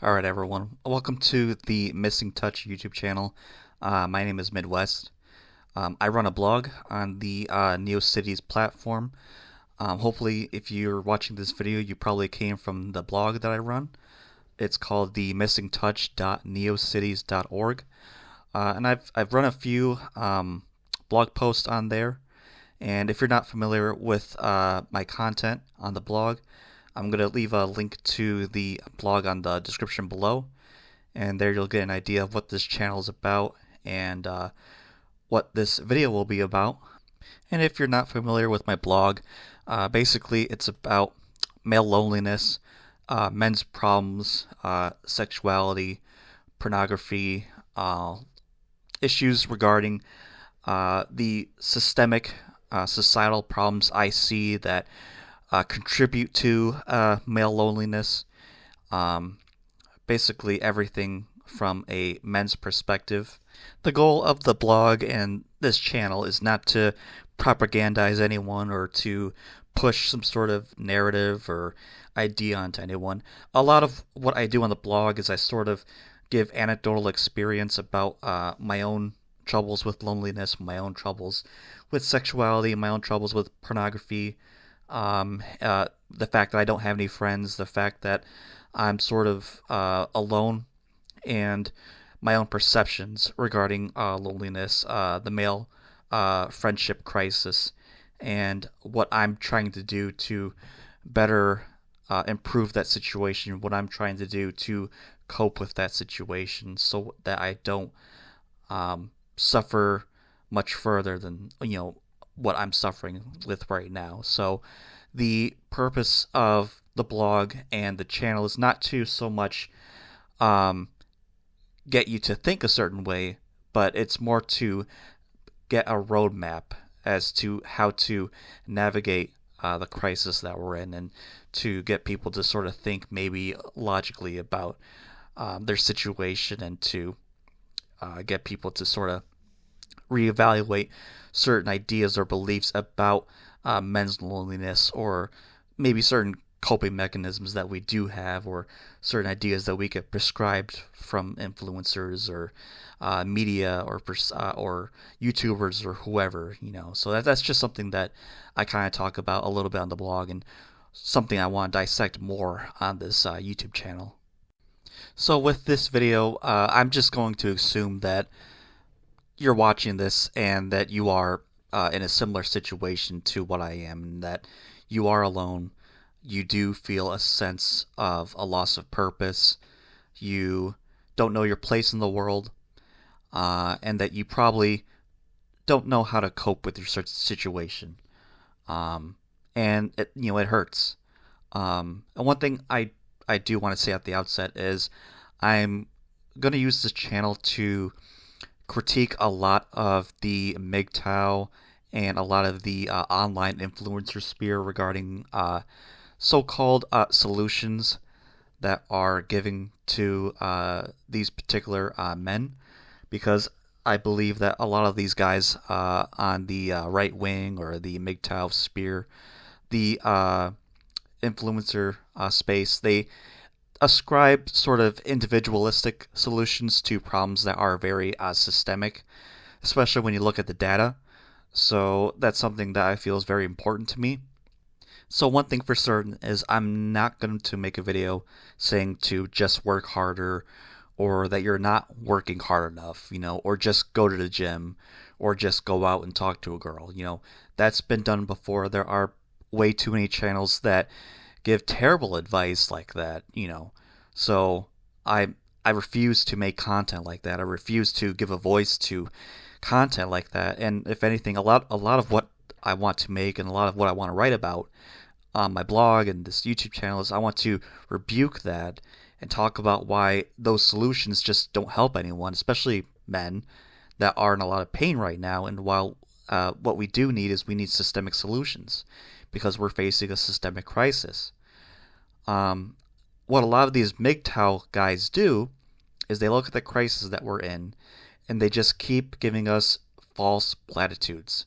Alright, everyone. Welcome to the Missing Touch YouTube channel. My name is Midwest. I run a blog on the NeoCities platform. Hopefully, if you're watching this video, you probably came from the blog that I run. It's called the missingtouch.neocities.org. And I've run a few blog posts on there. And if you're not familiar with my content on the blog, I'm going to leave a link to the blog on the description below, and there you'll get an idea of what this channel is about and what this video will be about. And if you're not familiar with my blog, basically it's about male loneliness, men's problems, sexuality, pornography, issues regarding the systemic societal problems I see that contribute to male loneliness. Um, Basically, everything from a men's perspective. The goal of the blog and this channel is not to propagandize anyone or to push some sort of narrative or idea onto anyone. A lot of what I do on the blog is I sort of give anecdotal experience about my own troubles with loneliness, my own troubles with sexuality, my own troubles with pornography, the fact that I don't have any friends, the fact that I'm sort of alone, and my own perceptions regarding loneliness, the male friendship crisis, and what I'm trying to do to better improve that situation, what I'm trying to do to cope with that situation so that I don't suffer much further than what I'm suffering with right now. So the purpose of the blog and the channel is not to so much um, get you to think a certain way, but it's more to get a roadmap as to how to navigate the crisis that we're in, and to get people to sort of think maybe logically about their situation, and to get people to sort of reevaluate certain ideas or beliefs about men's loneliness, or maybe certain coping mechanisms that we do have, or certain ideas that we get prescribed from influencers or media, or YouTubers or whoever. So that's just something that I kind of talk about a little bit on the blog, and something I want to dissect more on this YouTube channel. So with this video, I'm just going to assume that you're watching this and that you are in a similar situation to what I am, and that you are alone. You do feel a sense of a loss of purpose. You don't know your place in the world, and that you probably don't know how to cope with your situation. Um, and it hurts. And one thing I do want to say at the outset is I'm going to use this channel to critique a lot of the MGTOW and a lot of the online influencer sphere regarding so-called solutions that are given to these particular men, because I believe that a lot of these guys on the right wing or the MGTOW sphere, the influencer space, they ascribe sort of individualistic solutions to problems that are very systemic, especially when you look at the data. So that's something that I feel is very important to me. So one thing for certain is I'm not going to make a video saying to just work harder, or that you're not working hard enough, or just go to the gym, or just go out and talk to a girl. That's been done before. There are way too many channels that give terrible advice like that. So I refuse to make content like that. I refuse to give a voice to content like that. And if anything, a lot of what I want to make, and a lot of what I want to write about on my blog and this YouTube channel, is I want to rebuke that and talk about why those solutions just don't help anyone, especially men that are in a lot of pain right now. And while what we do need is we need systemic solutions, because we're facing a systemic crisis. What a lot of these MGTOW guys do is they look at the crisis that we're in, and they just keep giving us false platitudes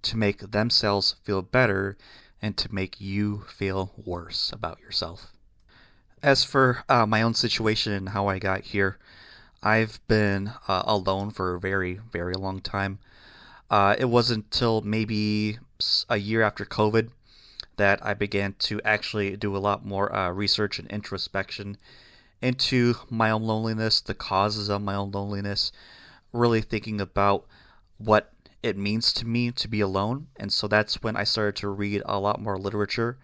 to make themselves feel better and to make you feel worse about yourself. As for my own situation and how I got here, I've been alone for a very, very long time. It wasn't until maybe a year after COVID that I began to actually do a lot more research and introspection into my own loneliness, the causes of my own loneliness, really thinking about what it means to me to be alone. And so that's when I started to read a lot more literature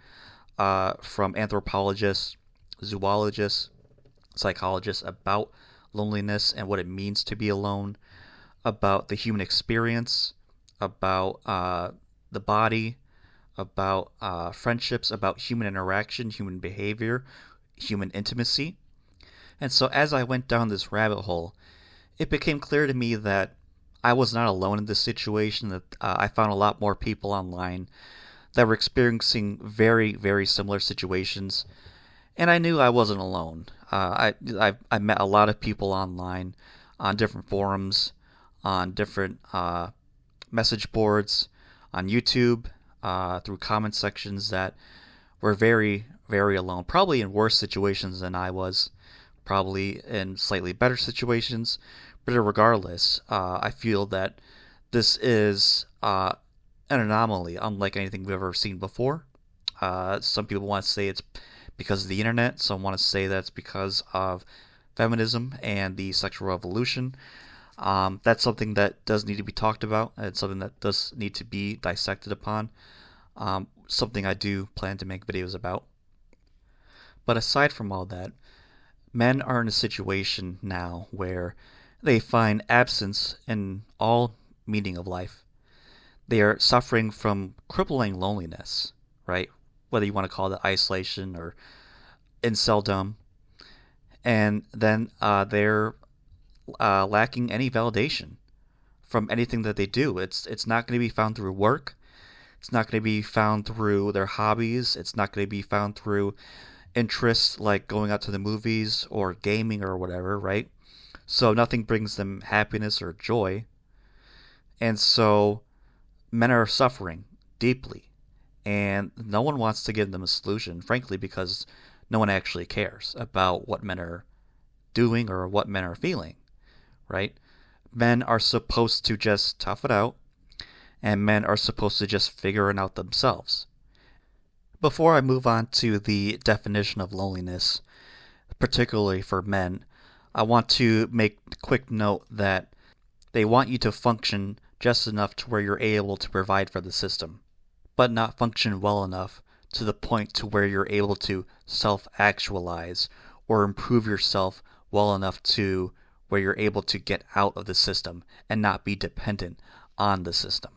from anthropologists, zoologists, psychologists about loneliness and what it means to be alone, about the human experience, about the body, about friendships, about human interaction, human behavior, human intimacy. And so as I went down this rabbit hole, it became clear to me that I was not alone in this situation, that I found a lot more people online that were experiencing very, very similar situations, and I knew I wasn't alone. I met a lot of people online on different forums, on different message boards, on YouTube, through comment sections that were very, very alone. Probably in worse situations than I was, probably in slightly better situations. But regardless, I feel that this is an anomaly, unlike anything we've ever seen before. Some people want to say it's because of the internet. Some want to say that's because of feminism and the sexual revolution. That's something that does need to be talked about. It's something that does need to be dissected upon. Something I do plan to make videos about. But aside from all that, men are in a situation now where they find absence in all meaning of life. They are suffering from crippling loneliness, right? Whether you want to call it isolation or inceldom. And then they're lacking any validation from anything that they do. It's not going to be found through work. It's not going to be found through their hobbies. It's not going to be found through interests like going out to the movies or gaming or whatever, right? So nothing brings them happiness or joy. And so men are suffering deeply. And no one wants to give them a solution, frankly, because no one actually cares about what men are doing or what men are feeling, right? Men are supposed to just tough it out, and men are supposed to just figure it out themselves. Before I move on to the definition of loneliness, particularly for men, I want to make a quick note that they want you to function just enough to where you're able to provide for the system, but not function well enough to the point to where you're able to self-actualize or improve yourself well enough to where you're able to get out of the system and not be dependent on the system.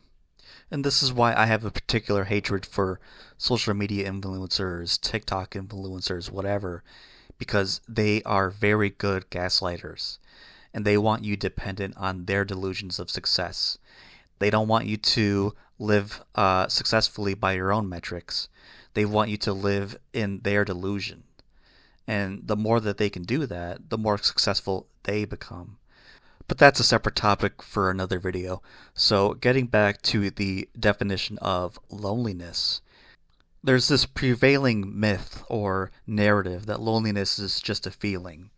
And this is why I have a particular hatred for social media influencers, TikTok influencers, whatever, because they are very good gaslighters and they want you dependent on their delusions of success. They don't want you to live successfully by your own metrics. They want you to live in their delusion. And the more that they can do that, the more successful they become. But that's a separate topic for another video. So getting back to the definition of loneliness, there's this prevailing myth or narrative that loneliness is just a feeling,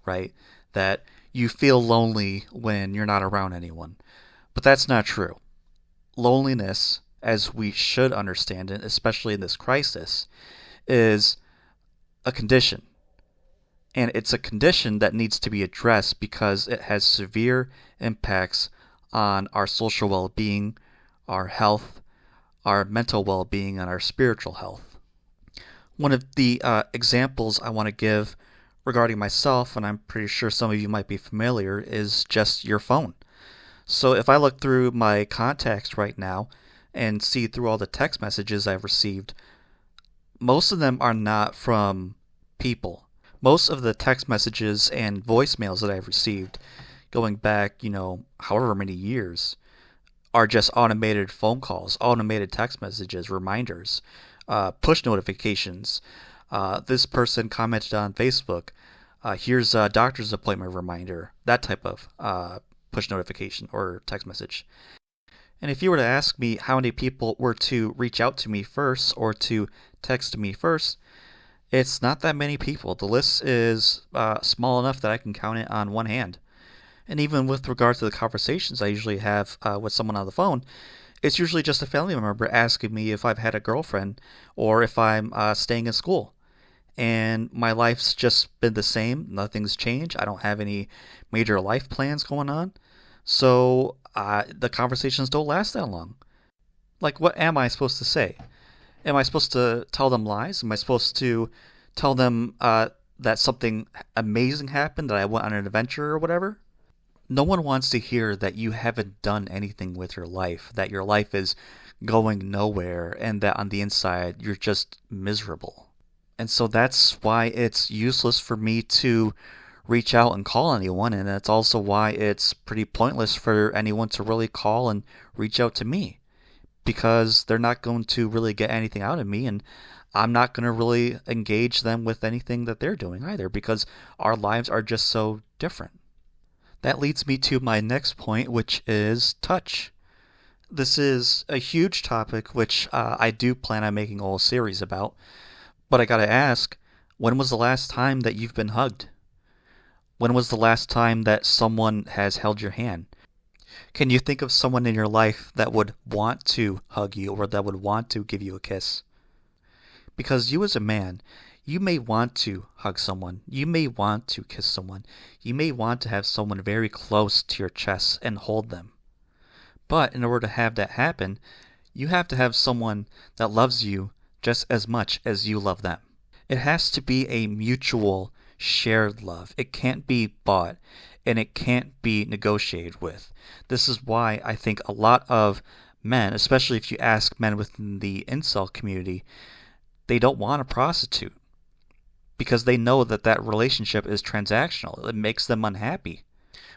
right? That you feel lonely when you're not around anyone. But that's not true. Loneliness, as we should understand it, especially in this crisis, is a condition. And it's a condition that needs to be addressed because it has severe impacts on our social well-being, our health, our mental well-being, and our spiritual health. One of the examples I want to give regarding myself, and I'm pretty sure some of you might be familiar, is just your phone. So if I look through my contacts right now and see through all the text messages I've received, most of them are not from people. Most of the text messages and voicemails that I've received, going back, however many years, are just automated phone calls, automated text messages, reminders, push notifications. This person commented on Facebook. Here's a doctor's appointment reminder. That type of push notification or text message. And if you were to ask me how many people were to reach out to me first or to text me first, It's not that many people. The list is small enough that I can count it on one hand. And even with regard to the conversations I usually have with someone on the phone, it's usually just a family member asking me if I've had a girlfriend or if I'm staying in school. And my life's just been the same. Nothing's changed. I don't have any major life plans going on. So the conversations don't last that long. Like, what am I supposed to say? Am I supposed to tell them lies? Am I supposed to tell them that something amazing happened, that I went on an adventure or whatever? No one wants to hear that you haven't done anything with your life, that your life is going nowhere, and that on the inside you're just miserable. And so that's why it's useless for me to reach out and call anyone, and that's also why it's pretty pointless for anyone to really call and reach out to me, because they're not going to really get anything out of me, and I'm not going to really engage them with anything that they're doing either, because our lives are just so different. That leads me to my next point, which is touch. This is a huge topic, which I do plan on making a whole series about, but I gotta ask, when was the last time that you've been hugged? When was the last time that someone has held your hand? Can you think of someone in your life that would want to hug you or that would want to give you a kiss? Because you as a man, you may want to hug someone. You may want to kiss someone. You may want to have someone very close to your chest and hold them. But in order to have that happen, you have to have someone that loves you just as much as you love them. It has to be a mutual, shared love. It can't be bought, and it can't be negotiated with. This is why I think a lot of men, especially if you ask men within the incel community, they don't want a prostitute because they know that that relationship is transactional. It makes them unhappy.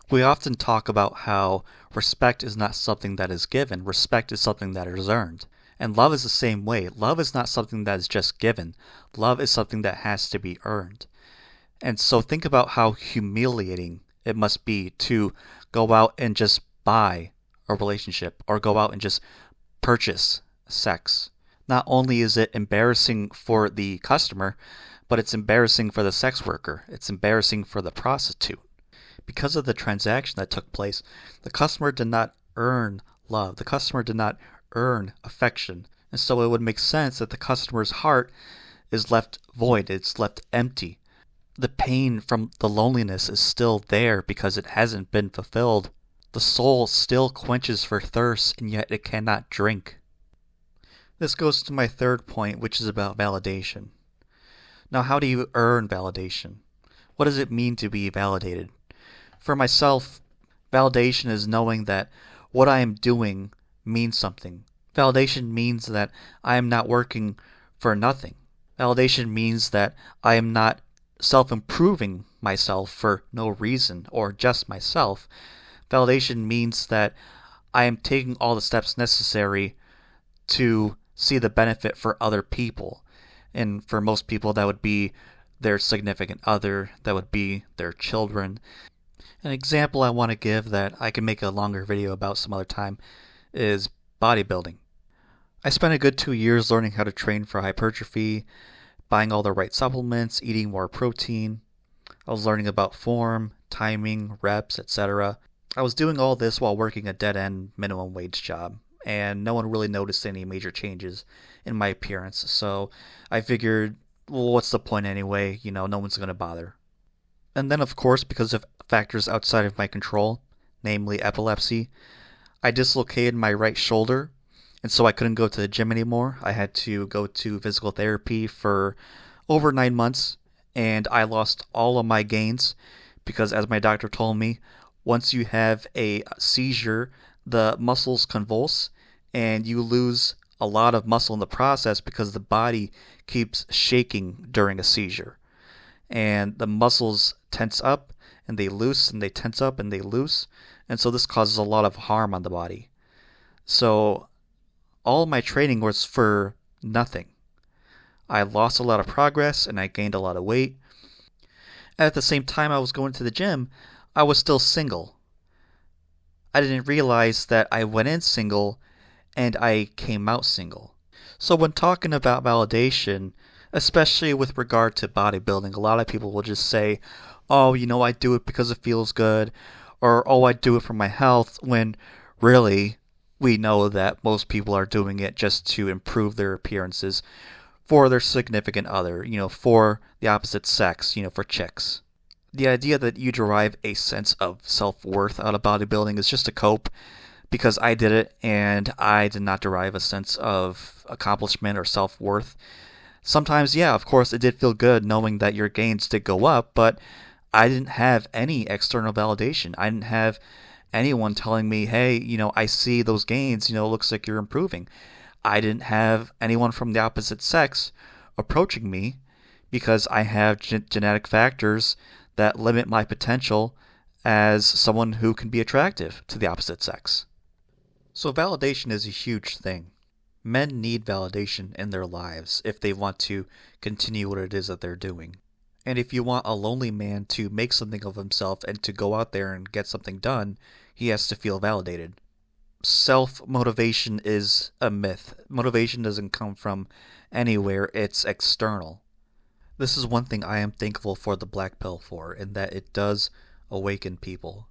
We often talk about how respect is not something that is given. Respect is something that is earned. And love is the same way. Love is not something that is just given. Love is something that has to be earned. And so think about how humiliating it must be to go out and just buy a relationship or go out and just purchase sex. Not only is it embarrassing for the customer, but it's embarrassing for the sex worker. It's embarrassing for the prostitute. Because of the transaction that took place, the customer did not earn love. The customer did not earn affection. And so it would make sense that the customer's heart is left void. It's left empty. The pain from the loneliness is still there because it hasn't been fulfilled. The soul still quenches for thirst, and yet it cannot drink. This goes to my third point, which is about validation. Now, how do you earn validation? What does it mean to be validated? For myself, validation is knowing that what I am doing means something. Validation means that I am not working for nothing. Validation means that I am not self-improving myself for no reason or just myself. Validation means that I am taking all the steps necessary to see the benefit for other people. And for most people, that would be their significant other, that would be their children. An example I want to give that I can make a longer video about some other time is bodybuilding. I spent a good 2 years learning how to train for hypertrophy, buying all the right supplements, eating more protein. I was learning about form, timing, reps, etc. I was doing all this while working a dead-end minimum wage job, and no one really noticed any major changes in my appearance, so I figured, well, what's the point anyway? No one's going to bother. And then, of course, because of factors outside of my control, namely epilepsy, I dislocated my right shoulder, and so I couldn't go to the gym anymore. I had to go to physical therapy for over 9 months, and I lost all of my gains because, as my doctor told me, once you have a seizure, the muscles convulse, and you lose a lot of muscle in the process because the body keeps shaking during a seizure. And the muscles tense up, and they loose, and they tense up, and they loose, and so this causes a lot of harm on the body. So all my training was for nothing. I lost a lot of progress, and I gained a lot of weight. At the same time I was going to the gym, I was still single. I didn't realize that I went in single, and I came out single. So when talking about validation, especially with regard to bodybuilding. A lot of people will just say, oh, I do it because it feels good, or oh, I do it for my health, when really we know that most people are doing it just to improve their appearances for their significant other, for the opposite sex, for chicks. The idea that you derive a sense of self worth out of bodybuilding is just a cope, because I did it and I did not derive a sense of accomplishment or self worth. Sometimes, yeah, of course, it did feel good knowing that your gains did go up, but I didn't have any external validation. I didn't have anyone telling me, hey, I see those gains, it looks like you're improving. I didn't have anyone from the opposite sex approaching me because I have genetic factors that limit my potential as someone who can be attractive to the opposite sex. So validation is a huge thing. Men need validation in their lives if they want to continue what it is that they're doing. And if you want a lonely man to make something of himself and to go out there and get something done, he has to feel validated. Self-motivation is a myth. Motivation doesn't come from anywhere, it's external. This is one thing I am thankful for the black pill for, in that it does awaken people.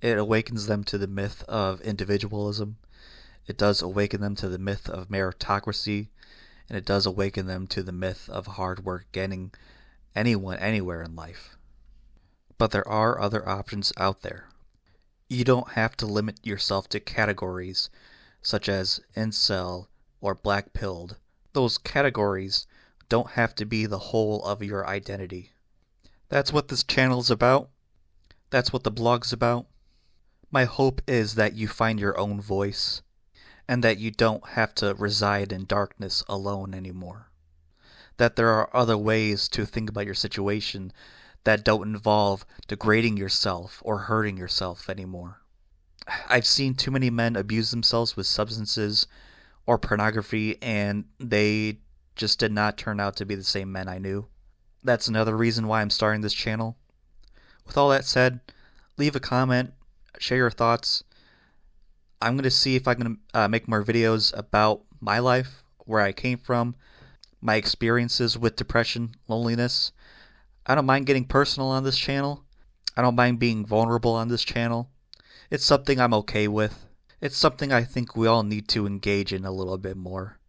It awakens them to the myth of individualism. It does awaken them to the myth of meritocracy. And it does awaken them to the myth of hard work getting anyone anywhere in life. But there are other options out there. You don't have to limit yourself to categories such as incel or black pilled. Those categories don't have to be the whole of your identity. That's what this channel is about. That's what the blog's about. My hope is that you find your own voice, and that you don't have to reside in darkness alone anymore. That there are other ways to think about your situation that don't involve degrading yourself or hurting yourself anymore. I've seen too many men abuse themselves with substances or pornography, and they just did not turn out to be the same men I knew. That's another reason why I'm starting this channel. With all that said, leave a comment, share your thoughts. I'm going to see if I can make more videos about my life, where I came from, my experiences with depression, loneliness. I don't mind getting personal on this channel. I don't mind being vulnerable on this channel. It's something I'm okay with. It's something I think we all need to engage in a little bit more.